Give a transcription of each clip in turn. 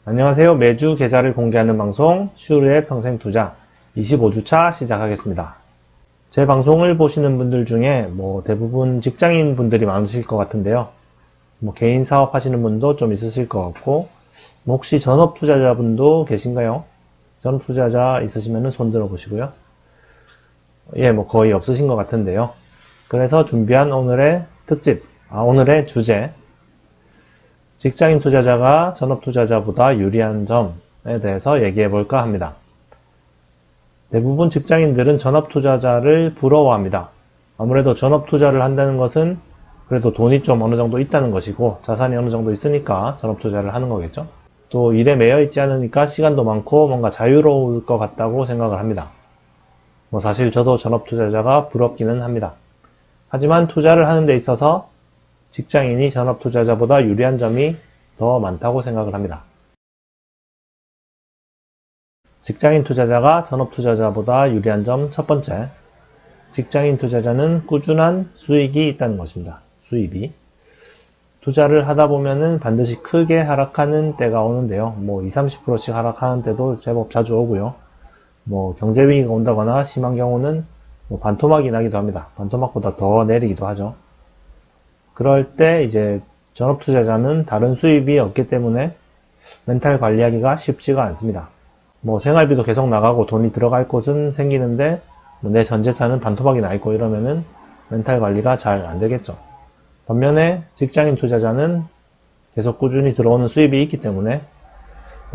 안녕하세요. 매주 계좌를 공개하는 방송 슈르의 평생투자 25주차 시작하겠습니다. 제 방송을 보시는 분들 중에 대부분 직장인 분들이 많으실 것 같은데요. 개인 사업 하시는 분도 좀 있으실 것 같고 혹시 전업 투자자분도 계신가요? 전업 투자자 있으시면 손 들어 보시고요. 거의 없으신 것 같은데요. 그래서 준비한 오늘의 특집, 오늘의 주제, 직장인 투자자가 전업 투자자보다 유리한 점에 대해서 얘기해 볼까 합니다. 대부분 직장인들은 전업 투자자를 부러워합니다. 아무래도 전업 투자를 한다는 것은 그래도 돈이 좀 어느 정도 있다는 것이고 자산이 어느 정도 있으니까 전업 투자를 하는 거겠죠. 또 일에 매여 있지 않으니까 시간도 많고 뭔가 자유로울 것 같다고 생각을 합니다. 사실 저도 전업 투자자가 부럽기는 합니다. 하지만 투자를 하는 데 있어서 직장인이 전업 투자자보다 유리한 점이 더 많다고 생각을 합니다. 직장인 투자자가 전업 투자자보다 유리한 점 첫 번째, 직장인 투자자는 꾸준한 수익이 있다는 것입니다. 수입이. 투자를 하다 보면은 반드시 크게 하락하는 때가 오는데요. 20, 30%씩 하락하는 때도 제법 자주 오고요. 경제위기가 온다거나 심한 경우는 반토막이 나기도 합니다. 반토막보다 더 내리기도 하죠. 그럴 때 이제 전업 투자자는 다른 수입이 없기 때문에 멘탈 관리하기가 쉽지가 않습니다. 생활비도 계속 나가고 돈이 들어갈 곳은 생기는데 내 전 재산은 반토막이 나 있고 이러면은 멘탈 관리가 잘 안 되겠죠. 반면에 직장인 투자자는 계속 꾸준히 들어오는 수입이 있기 때문에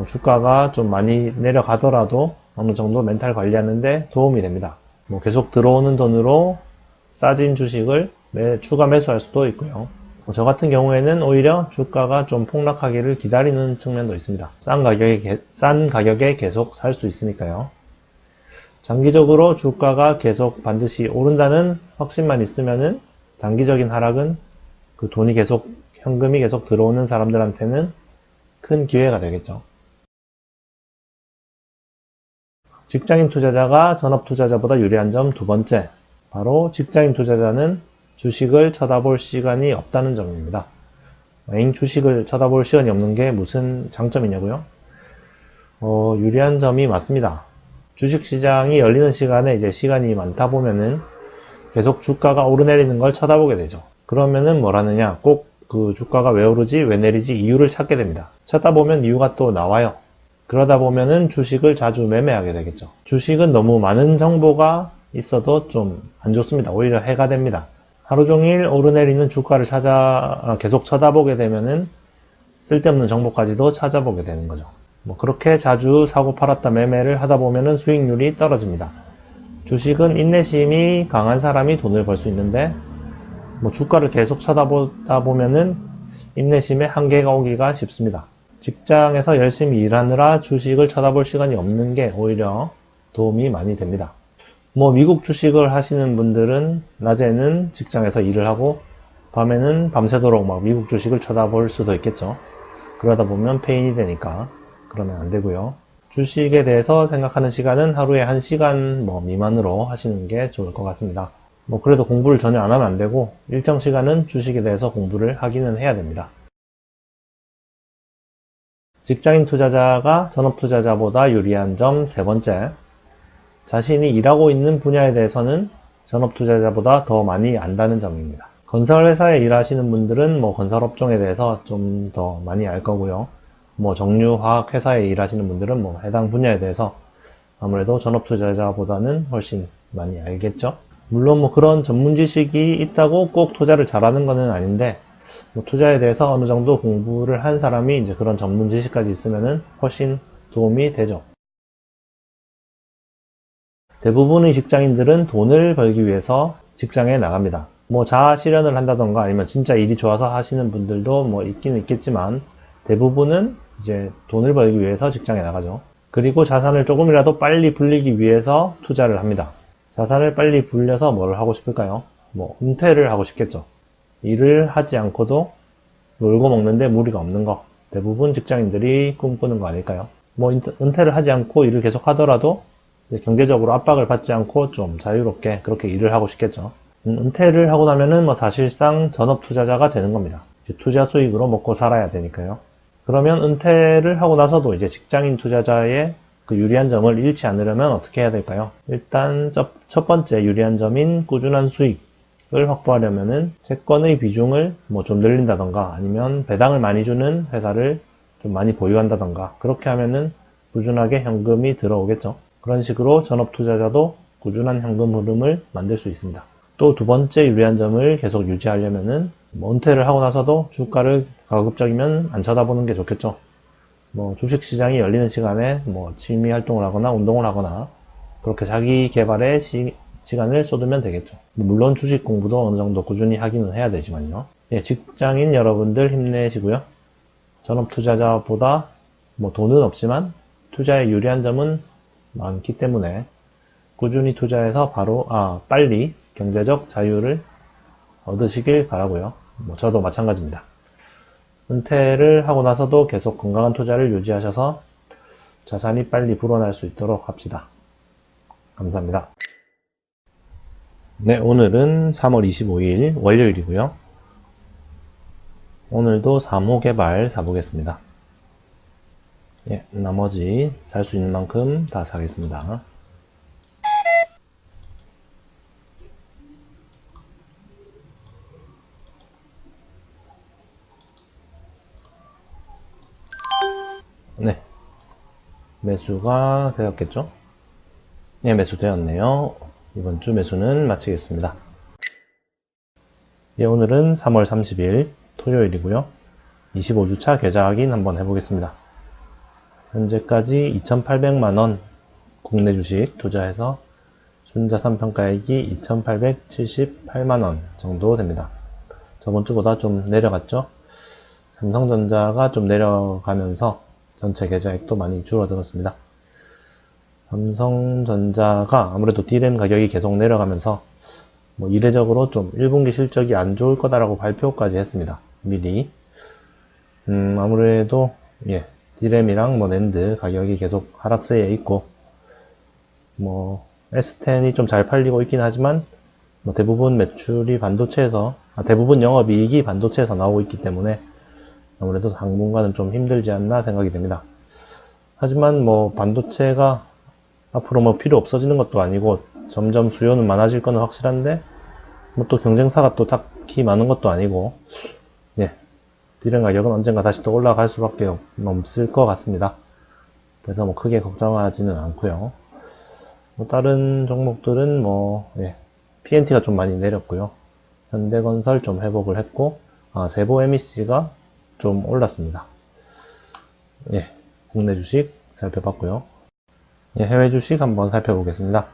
주가가 좀 많이 내려가더라도 어느 정도 멘탈 관리하는데 도움이 됩니다. 계속 들어오는 돈으로 싸진 주식을 추가 매수할 수도 있고요. 저 같은 경우에는 오히려 주가가 좀 폭락하기를 기다리는 측면도 있습니다. 싼 가격에 계속 살 수 있으니까요. 장기적으로 주가가 계속 반드시 오른다는 확신만 있으면은 단기적인 하락은 그 돈이 계속, 현금이 계속 들어오는 사람들한테는 큰 기회가 되겠죠. 직장인 투자자가 전업 투자자보다 유리한 점 두 번째, 바로 직장인 투자자는 주식을 쳐다볼 시간이 없다는 점입니다. 주식을 쳐다볼 시간이 없는 게 무슨 장점이냐고요? 유리한 점이 맞습니다. 주식시장이 열리는 시간에 이제 시간이 많다 보면은 계속 주가가 오르내리는 걸 쳐다보게 되죠. 그러면은 뭘 하느냐? 꼭 그 주가가 왜 오르지, 왜 내리지 이유를 찾게 됩니다. 찾다 보면 이유가 또 나와요. 그러다 보면은 주식을 자주 매매하게 되겠죠. 주식은 너무 많은 정보가 있어도 좀 안 좋습니다. 오히려 해가 됩니다. 하루 종일 오르내리는 주가를 계속 쳐다보게 되면은 쓸데없는 정보까지도 찾아보게 되는 거죠. 그렇게 자주 사고 팔았다 매매를 하다 보면은 수익률이 떨어집니다. 주식은 인내심이 강한 사람이 돈을 벌 수 있는데, 주가를 계속 쳐다보다 보면은 인내심에 한계가 오기가 쉽습니다. 직장에서 열심히 일하느라 주식을 쳐다볼 시간이 없는 게 오히려 도움이 많이 됩니다. 미국 주식을 하시는 분들은 낮에는 직장에서 일을 하고 밤에는 밤새도록 미국 주식을 쳐다볼 수도 있겠죠. 그러다 보면 페인이 되니까 그러면 안 되고요. 주식에 대해서 생각하는 시간은 하루에 1시간 미만으로 하시는 게 좋을 것 같습니다. 그래도 공부를 전혀 안 하면 안 되고 일정 시간은 주식에 대해서 공부를 하기는 해야 됩니다. 직장인 투자자가 전업 투자자보다 유리한 점 세 번째, 자신이 일하고 있는 분야에 대해서는 전업 투자자보다 더 많이 안다는 점입니다. 건설회사에 일하시는 분들은 건설업종에 대해서 좀 더 많이 알 거고요. 정유화학 회사에 일하시는 분들은 해당 분야에 대해서 아무래도 전업 투자자보다는 훨씬 많이 알겠죠. 물론 그런 전문 지식이 있다고 꼭 투자를 잘하는 것은 아닌데 투자에 대해서 어느 정도 공부를 한 사람이 이제 그런 전문 지식까지 있으면은 훨씬 도움이 되죠. 대부분의 직장인들은 돈을 벌기 위해서 직장에 나갑니다. 자아 실현을 한다던가 아니면 진짜 일이 좋아서 하시는 분들도 있기는 있겠지만 대부분은 이제 돈을 벌기 위해서 직장에 나가죠. 그리고 자산을 조금이라도 빨리 불리기 위해서 투자를 합니다. 자산을 빨리 불려서 뭘 하고 싶을까요? 은퇴를 하고 싶겠죠. 일을 하지 않고도 놀고 먹는데 무리가 없는 거. 대부분 직장인들이 꿈꾸는 거 아닐까요? 은퇴를 하지 않고 일을 계속 하더라도 경제적으로 압박을 받지 않고 좀 자유롭게 그렇게 일을 하고 싶겠죠. 은퇴를 하고 나면은 사실상 전업 투자자가 되는 겁니다. 투자 수익으로 먹고 살아야 되니까요. 그러면 은퇴를 하고 나서도 이제 직장인 투자자의 그 유리한 점을 잃지 않으려면 어떻게 해야 될까요? 일단 첫 번째 유리한 점인 꾸준한 수익을 확보하려면은 채권의 비중을 뭐 좀 늘린다던가 아니면 배당을 많이 주는 회사를 좀 많이 보유한다던가 그렇게 하면은 꾸준하게 현금이 들어오겠죠. 그런 식으로 전업 투자자도 꾸준한 현금 흐름을 만들 수 있습니다. 또 두 번째 유리한 점을 계속 유지하려면은 뭐 은퇴를 하고 나서도 주가를 가급적이면 안 쳐다보는 게 좋겠죠. 뭐 주식 시장이 열리는 시간에 뭐 취미 활동을 하거나 운동을 하거나 그렇게 자기 개발에 시간을 쏟으면 되겠죠. 물론 주식 공부도 어느 정도 꾸준히 하기는 해야 되지만요. 예, 직장인 여러분들 힘내시고요. 전업 투자자보다 뭐 돈은 없지만 투자에 유리한 점은 많기 때문에 꾸준히 투자해서 빨리 경제적 자유를 얻으시길 바라고요. 뭐 저도 마찬가지입니다. 은퇴를 하고 나서도 계속 건강한 투자를 유지하셔서 자산이 빨리 불어날 수 있도록 합시다. 감사합니다. 네, 오늘은 3월 25일 월요일이고요. 오늘도 3호 개발 사보겠습니다. 예, 나머지 살 수 있는 만큼 다 사겠습니다. 네, 매수가 되었겠죠? 네, 매수되었네요. 이번 주 매수는 마치겠습니다. 예, 오늘은 3월 30일 토요일이고요. 25주차 계좌 확인 한번 해보겠습니다. 현재까지 2,800만원 국내 주식 투자해서 순자산 평가액이 2,878만원 정도 됩니다. 저번 주보다 좀 내려갔죠? 삼성전자가 좀 내려가면서 전체 계좌액도 많이 줄어들었습니다. 삼성전자가 아무래도 D램 가격이 계속 내려가면서 뭐 이례적으로 좀 1분기 실적이 안 좋을 거다라고 발표까지 했습니다. 미리. 아무래도 D램이랑 뭐 낸드 가격이 계속 하락세에 있고 뭐 S10이 좀 잘 팔리고 있긴 하지만 뭐 대부분 매출이 대부분 영업이익이 반도체에서 나오고 있기 때문에 아무래도 당분간은 좀 힘들지 않나 생각이 됩니다. 하지만 뭐 반도체가 앞으로 뭐 필요 없어지는 것도 아니고 점점 수요는 많아질 거는 확실한데 뭐 또 경쟁사가 또 딱히 많은 것도 아니고 D램 가격은 언젠가 다시 또 올라갈 수밖에 없을 것 같습니다. 그래서 뭐 크게 걱정하지는 않고요. 뭐 다른 종목들은 PNT가 좀 많이 내렸고요. 현대건설 좀 회복을 했고 세보 MEC가 좀 올랐습니다. 국내 주식 살펴봤고요. 해외 주식 한번 살펴보겠습니다.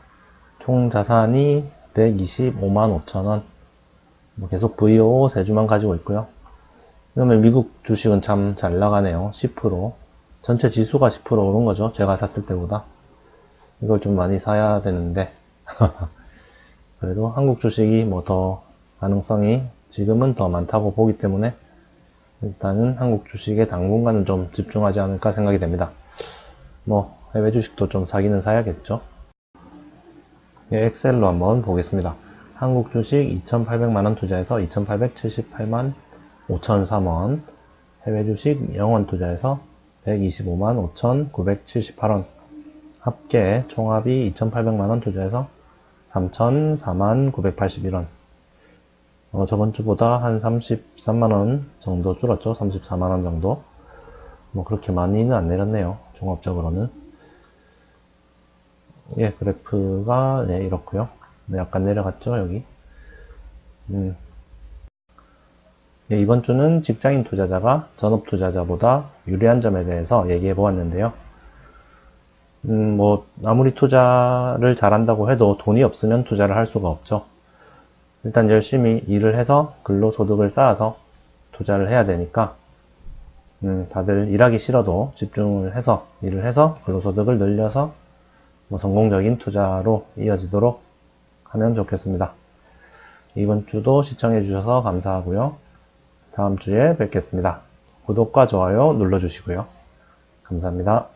총 자산이 125만 5천원. 계속 VO 3주만 가지고 있고요. 그러면 미국 주식은 참 잘 나가네요. 10%. 전체 지수가 10% 오른 거죠. 제가 샀을 때보다. 이걸 좀 많이 사야 되는데. 그래도 한국 주식이 더 가능성이 지금은 더 많다고 보기 때문에 일단은 한국 주식에 당분간은 좀 집중하지 않을까 생각이 됩니다. 해외 주식도 좀 사기는 사야겠죠. 엑셀로 한번 보겠습니다. 한국 주식 2,800만원 투자해서 2,878만 5,003원, 해외 주식 영원 투자해서 125만 5,978원, 합계 총합이 2,800만원 투자해서 3,004만 981원. 저번 주보다 한 33만원 정도 줄었죠. 34만원 정도. 그렇게 많이는 안 내렸네요. 종합적으로는. 그래프가 이렇고요. 약간 내려갔죠, 여기. 이번 주는 직장인 투자자가 전업 투자자보다 유리한 점에 대해서 얘기해 보았는데요. 아무리 투자를 잘한다고 해도 돈이 없으면 투자를 할 수가 없죠. 일단 열심히 일을 해서 근로소득을 쌓아서 투자를 해야 되니까 다들 일하기 싫어도 집중을 해서 일을 해서 근로소득을 늘려서 성공적인 투자로 이어지도록 하면 좋겠습니다. 이번 주도 시청해 주셔서 감사하고요. 다음 주에 뵙겠습니다. 구독과 좋아요 눌러주시고요. 감사합니다.